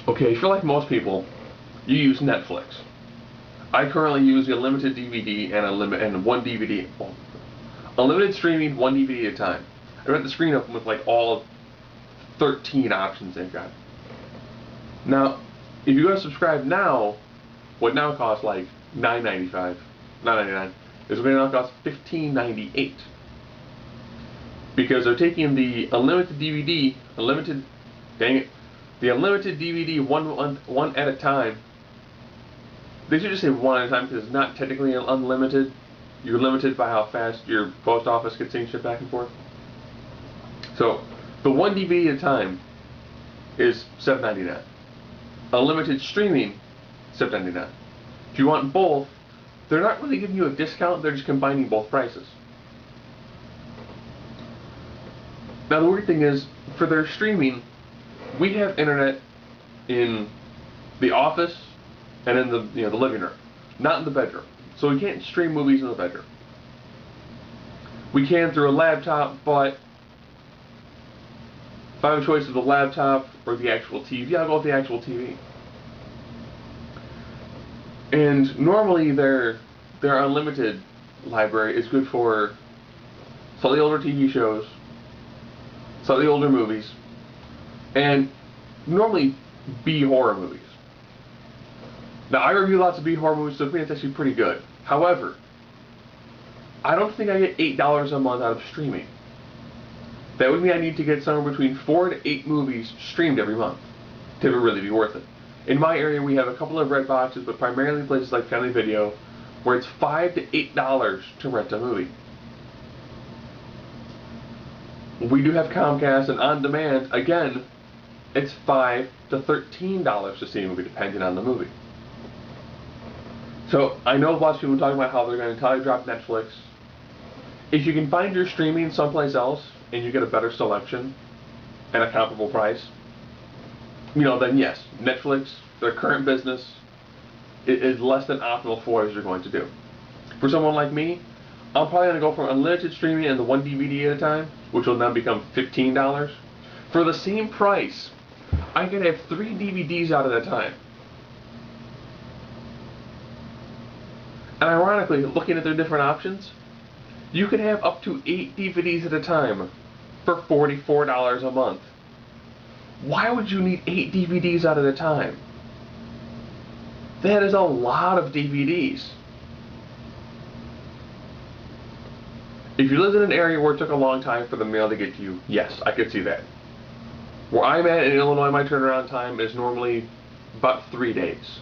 Okay, if you're like most people, you use Netflix. I currently use the unlimited DVD and one DVD, unlimited streaming, one DVD at a time. I got the screen open with like all 13 options they've got. Now, if you go to subscribe now, what now costs like $9.95, $9.99, is going to now cost $15.98. Because they're taking the unlimited DVD, dang it, the unlimited DVD one at a time. They should just say one at a time because it's not technically unlimited. You're limited by how fast your post office gets things shipped back and forth. So the one DVD at a time is $7.99. Unlimited streaming, $7.99. If you want both, they're not really giving you a discount. They're just combining both prices. Now the weird thing is, for their streaming, we have internet in the office and in the living room, not in the bedroom. So we can't stream movies in the bedroom. We can through a laptop, but if I have a choice of the laptop or the actual TV, I'll go with the actual TV. And normally their unlimited library is good for slightly older TV shows, slightly older movies, and normally B horror movies. Now I review lots of B horror movies, so I think it's actually pretty good. However, I don't think I get $8 a month out of streaming. That would mean I need to get somewhere between 4 to 8 movies streamed every month to really be worth it. In my area, we have a couple of red boxes, but primarily places like Family Video, where it's $5 to $8 to rent a movie. We do have Comcast, and on demand, again, it's $5 to $13 to see a movie, depending on the movie. So I know lots of people talking about how they're going to entirely drop Netflix. If you can find your streaming someplace else and you get a better selection and a comparable price, then yes, Netflix, their current business, is less than optimal for what you're going to do. For someone like me, I'm probably going to go for unlimited streaming and the one DVD at a time, which will now become $15. For the same price, I can have 3 DVDs out at a time. And ironically, looking at their different options, you can have up to 8 DVDs at a time for $44 a month. Why would you need 8 DVDs out at a time? That is a lot of DVDs. If you live in an area where it took a long time for the mail to get to you, yes, I could see that. Where I'm at in Illinois, my turnaround time is normally about 3 days.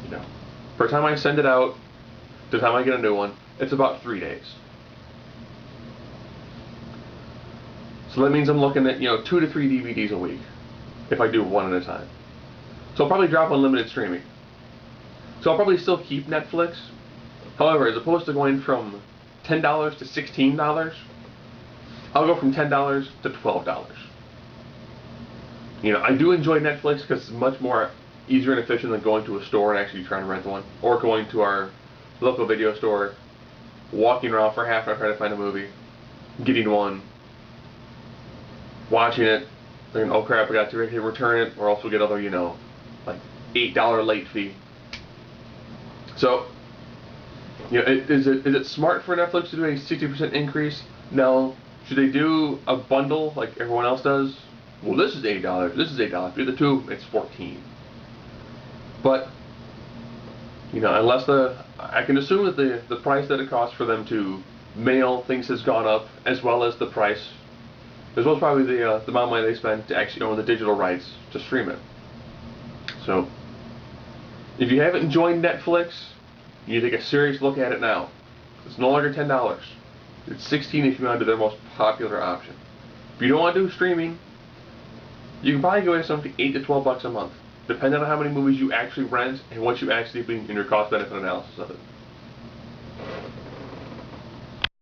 By the time I send it out, to the time I get a new one, it's about 3 days. So that means I'm looking at 2 to 3 DVDs a week if I do one at a time. So I'll probably drop unlimited streaming. So I'll probably still keep Netflix. However, as opposed to going from $10 to $16, I'll go from $10 to $12. I do enjoy Netflix because it's much more easier and efficient than going to a store and actually trying to rent one, or going to our local video store, walking around for half an hour trying to find a movie, getting one, watching it, thinking, oh crap, I got to return it, or else we'll get other, like $8 late fee. So, is it smart for Netflix to do a 60% increase? No. Should they do a bundle like everyone else does? Well, this is $8, this is $8. If you do the two, it's $14. But, unless I can assume that the price that it costs for them to mail things has gone up, as well as the price, as well as probably the amount of money they spend to actually own the digital rights to stream it. So, if you haven't joined Netflix, you need to take a serious look at it now. It's no longer $10. It's $16 if you want to do their most popular option. If you don't want to do streaming, you can probably go with something $8 to $12 a month, depending on how many movies you actually rent and what you actually do in your cost-benefit analysis of it.